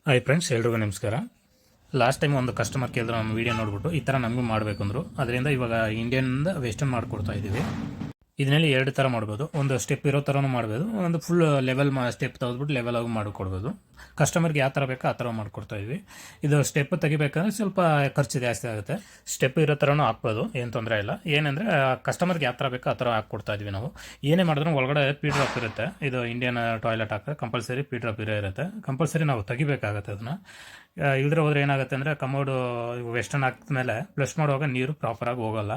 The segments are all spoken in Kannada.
ಹಾಯ್ ಫ್ರೆಂಡ್ಸ್, ಎಲ್ರಿಗೂ ನಮಸ್ಕಾರ. ಲಾಸ್ಟ್ ಟೈಮ್ ಒಂದು ಕಸ್ಟಮರ್ ಕೇಳಿದ್ರು ನಮ್ಮ ವೀಡಿಯೋ ನೋಡ್ಬಿಟ್ಟು ಈ ಥರ ನಮಗೂ ಮಾಡಬೇಕಂದ್ರು. ಅದರಿಂದ ಇವಾಗ ಇಂಡಿಯನ್ನಿಂದ ವೆಸ್ಟರ್ನ್ ಮಾಡಿಕೊಡ್ತಾ ಇದ್ದೀವಿ. ಇದರಲ್ಲಿ ಎರಡು ಥರ ಮಾಡ್ಬೋದು. ಒಂದು ಸ್ಟೆಪ್ ಇರೋ ಥರನೂ ಮಾಡ್ಬೋದು, ಒಂದು ಫುಲ್ ಲೆವೆಲ್ ಸ್ಟೆಪ್ ತೆಗೆದ್ಬಿಟ್ಟು ಲೆವೆಲ್ ಆಗಿ ಮಾಡಿಕೊಡ್ಬೋದು. ಕಸ್ಟಮರ್ಗೆ ಯಾವ ಥರ ಬೇಕೋ ಆ ಥರ ಮಾಡಿಕೊಡ್ತಾ ಇದ್ವಿ. ಇದು ಸ್ಟೆಪ್ ತೆಗಿಬೇಕಂದ್ರೆ ಸ್ವಲ್ಪ ಖರ್ಚು ಜಾಸ್ತಿ ಆಗುತ್ತೆ. ಸ್ಟೆಪ್ ಇರೋ ಥರನೂ ಹಾಕ್ಬೋದು, ಏನು ತೊಂದರೆ ಇಲ್ಲ. ಏನಂದರೆ ಕಸ್ಟಮರ್ಗೆ ಯಾವ ಥರ ಬೇಕೋ ಆ ಥರ ಹಾಕ್ಕೊಡ್ತಾ ಇದ್ವಿ ನಾವು. ಏನೇ ಮಾಡಿದ್ರೂ ಒಳಗಡೆ ಪಿ ಡ್ರಾಪ್ ಇರುತ್ತೆ. ಇದು ಇಂಡಿಯನ್ ಟಾಯ್ಲೆಟ್ ಹಾಕಿದ್ರೆ ಕಂಪಲ್ಸರಿ ಪಿ ಡ್ರಾಪ್ ಇರುತ್ತೆ. ಕಂಪಲ್ಸರಿ ನಾವು ತೆಗಿಬೇಕಾಗತ್ತೆ ಅದನ್ನು. ಇಲ್ಲದ್ರೆ ಹೋದ್ರೆ ಏನಾಗುತ್ತೆ ಅಂದರೆ ಕಮೋಡು ವೆಸ್ಟರ್ನ್ ಹಾಕಿದ್ಮೇಲೆ ಪ್ಲಸ್ ಮಾಡುವಾಗ ನೀರು ಪ್ರಾಪರಾಗಿ ಹೋಗೋಲ್ಲ.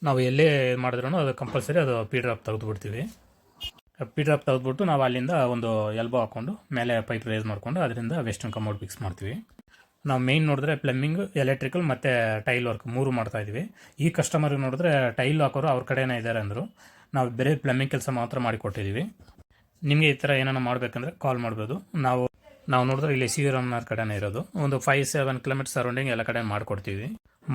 ನಾವು ಎಲ್ಲೇ ಮಾಡಿದ್ರೂ ಅದು ಕಂಪಲ್ಸರಿ ಅದು ಪಿ ಡ್ರಾಪ್ ತೆಗೆದುಬಿಡ್ತೀವಿ. ಪಿ ಡ್ರಾಪ್ ತೆಗೆದ್ಬಿಟ್ಟು ನಾವು ಅಲ್ಲಿಂದ ಒಂದು ಎಲ್ಬೋ ಹಾಕ್ಕೊಂಡು ಮೇಲೆ ಪೈಪ್ ರೇಸ್ ಮಾಡಿಕೊಂಡು ಅದರಿಂದ ವೆಸ್ಟರ್ನ್ ಕಮೋಡ್ ಫಿಕ್ಸ್ ಮಾಡ್ತೀವಿ. ನಾವು ಮೇಯ್ನ್ ನೋಡಿದ್ರೆ ಪ್ಲಂಬಿಂಗ್, ಎಲೆಕ್ಟ್ರಿಕಲ್ ಮತ್ತು ಟೈಲ್ ವರ್ಕ್ 3 ಮಾಡ್ತಾಯಿದ್ವಿ. ಈ ಕಸ್ಟಮರ್ಗೆ ನೋಡಿದ್ರೆ ಟೈಲ್ ಹಾಕೋರು ಅವ್ರ ಕಡೆನೇ ಇದ್ದಾರೆ ಅಂದರು. ನಾವು ಬೇರೆ ಪ್ಲಂಬಿಂಗ್ ಕೆಲಸ ಮಾತ್ರ ಮಾಡಿಕೊಟ್ಟಿದ್ದೀವಿ. ನಿಮಗೆ ಈ ಥರ ಏನಾರು ಮಾಡಬೇಕಂದ್ರೆ ಕಾಲ್ ಮಾಡ್ಬೋದು. ನಾವು ನೋಡಿದ್ರೆ ಇಲ್ಲಿ ಸಿ ರಾಮನಗರ ಕಡೆನೇ ಇರೋದು. ಒಂದು 5-7 ಕಿಲೋಮೀಟರ್ ಸರೌಂಡಿಂಗ್ ಎಲ್ಲ ಕಡೆ ಮಾಡಿಕೊಡ್ತೀವಿ.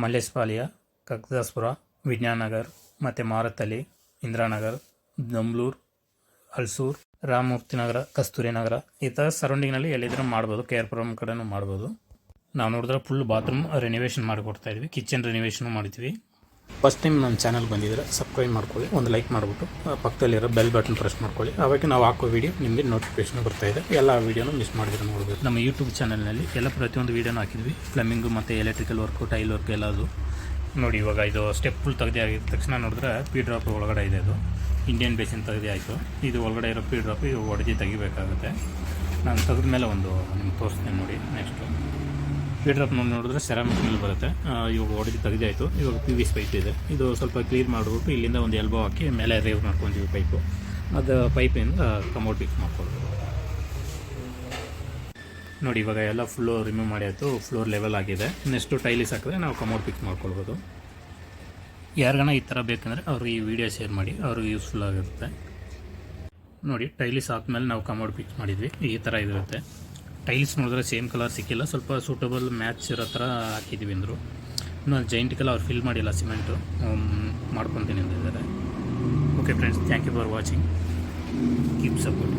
ಮಲ್ಲೇಶ್ಪಾಳ್ಯ, ಕಗ್ದಾಸ್ಪುರ, ವಿಜ್ಞಾನನಗರ್ ಮತ್ತು ಮಾರತ್ತಳ್ಳಿ, ಇಂದಿರಾನಗರ್, ದಮ್ಲೂರು, ಹಲ್ಸೂರು, ರಾಮಮೂರ್ತಿ ನಗರ, ಕಸ್ತೂರಿ ನಗರ, ಈ ಥರ ಸರೌಂಡಿಂಗ್ನಲ್ಲಿ ಎಲ್ಲಿದ್ರೂ ಮಾಡ್ಬೋದು. ಕೇರ್ಪುರಂ ಕಡೆನೂ ಮಾಡ್ಬೋದು. ನಾವು ನೋಡಿದ್ರೆ ಫುಲ್ ಬಾತ್ರೂಮ್ ರಿನಿವೇಷನ್ ಮಾಡಿಕೊಡ್ತಾಯಿದ್ವಿ, ಕಿಚನ್ ರಿನಿವೇಷನ್ ಮಾಡ್ತೀವಿ. ಫಸ್ಟ್ ಟೈಮ್ ನಮ್ಮ ಚಾನಲ್ ಬಂದಿದ್ರೆ ಸಬ್ಸ್ಕ್ರೈಬ್ ಮಾಡ್ಕೊಳ್ಳಿ, ಒಂದು ಲೈಕ್ ಮಾಡಿಬಿಟ್ಟು ಪಕ್ಕದಲ್ಲಿರೋ ಬೆಲ್ ಬಟನ್ ಪ್ರೆಸ್ ಮಾಡ್ಕೊಳ್ಳಿ. ಅವಾಗ ನಾವು ಹಾಕೋ ವೀಡಿಯೋ ನಿಮಗೆ ನೋಟಿಫಿಕೇಶನ್ ಬರ್ತಾಯಿದೆ. ಎಲ್ಲ ವೀಡಿಯೋನು ಮಿಸ್ ಮಾಡಿದ್ರೆ ನೋಡ್ಬೋದು. ನಮ್ಮ ಯೂಟ್ಯೂಬ್ ಚಾನಲ್ನಲ್ಲಿ ಎಲ್ಲ ಪ್ರತಿಯೊಂದು ವೀಡಿಯೋನ ಹಾಕಿದ್ವಿ. ಪ್ಲಂಬಿಂಗು ಮತ್ತು ಎಲೆಕ್ಟ್ರಿಕಲ್ ವರ್ಕು, ಟೈಲ್ ವರ್ಕ್ ಎಲ್ಲದು ನೋಡಿ. ಇವಾಗ ಇದು ಸ್ಟೆಪ್ ಫುಲ್ ತೆಗೆದೇ ಆಗಿದ ತಕ್ಷಣ ನೋಡಿದ್ರೆ ಪಿ ಡ್ರಾಪ್ ಒಳಗಡೆ ಇದೆ. ಅದು ಇಂಡಿಯನ್ ಬೇಸಿನ್ ತೆಗೆದೇ ಆಯಿತು. ಇದು ಒಳಗಡೆ ಇರೋ ಪಿ ಡ್ರಾಪ್ ಇವಾಗ ಹೊಡೆದು ತೆಗಿಬೇಕಾಗುತ್ತೆ. ನಾನು ತೆಗೆದ ಮೇಲೆ ಒಂದು ನಿಮ್ಗೆ ತೋರಿಸ್ತೀನಿ ನೋಡಿ. ನೆಕ್ಸ್ಟು ಪಿ ಡ್ರಾಪ್ ನೋಡಿದ್ರೆ ಸೆರಾಮಿಕ್ ಮೇಲೆ ಬರುತ್ತೆ. ಇವಾಗ ಹೊಡೆದು ತೆಗೆದೇ ಆಯಿತು. ಇವಾಗ PVC ಪೈಪ್ ಇದೆ. ಇದು ಸ್ವಲ್ಪ ಕ್ಲೀನ್ ಮಾಡಿಬಿಟ್ಟು ಇಲ್ಲಿಂದ ಒಂದು ಎಲ್ಬೋ ಹಾಕಿ ಮೇಲೆ ರೇವ್ ಮಾಡ್ಕೊತೀವಿ ಪೈಪು. ಅದು ಪೈಪಿಂದ ಕಮೋಡ್ ಫಿಕ್ಸ್ ಮಾಡ್ಕೊಳ್ಬೋದು ನೋಡಿ. ಇವಾಗ ಎಲ್ಲ ಫುಲ್ಲು ರಿಮೂವ್ ಮಾಡಿ ಆಯಿತು. ಫ್ಲೋರ್ ಲೆವೆಲ್ ಆಗಿದೆ. ನೆಕ್ಸ್ಟು ಟೈಲಿಸ್ ಹಾಕಿದ್ರೆ ನಾವು ಕಮೋಡ್ ಫಿಕ್ಸ್ ಮಾಡ್ಕೊಳ್ಬೋದು. ಯಾರಿಗಾನ ಈ ಥರ ಬೇಕಂದರೆ ಅವ್ರಿಗೆ ಈ ವಿಡಿಯೋ ಶೇರ್ ಮಾಡಿ, ಅವ್ರಿಗೆ ಯೂಸ್ಫುಲ್ ಆಗಿರುತ್ತೆ ನೋಡಿ. ಟೈಲಿಸ್ ಹಾಕಿದ್ಮೇಲೆ ನಾವು ಕಮೋಡ್ ಫಿಕ್ಸ್ ಮಾಡಿದ್ವಿ. ಈ ಥರ ಇರುತ್ತೆ. ಟೈಲ್ಸ್ ನೋಡಿದ್ರೆ ಸೇಮ್ ಕಲರ್ ಸಿಕ್ಕಿಲ್ಲ, ಸ್ವಲ್ಪ ಸೂಟಬಲ್ ಮ್ಯಾಚ್ ಇರೋ ಥರ ಹಾಕಿದ್ದೀವಿ ಅಂದರು. ಇನ್ನು ಜೈಂಟ್ ಕಲರ್ ಅವ್ರು ಫಿಲ್ ಮಾಡಿಲ್ಲ, ಸಿಮೆಂಟು ಮಾಡ್ಕೊತೀನಿ ಅಂದಿದ್ದಾರೆ. Okay friends, thank you for watching. Keep support.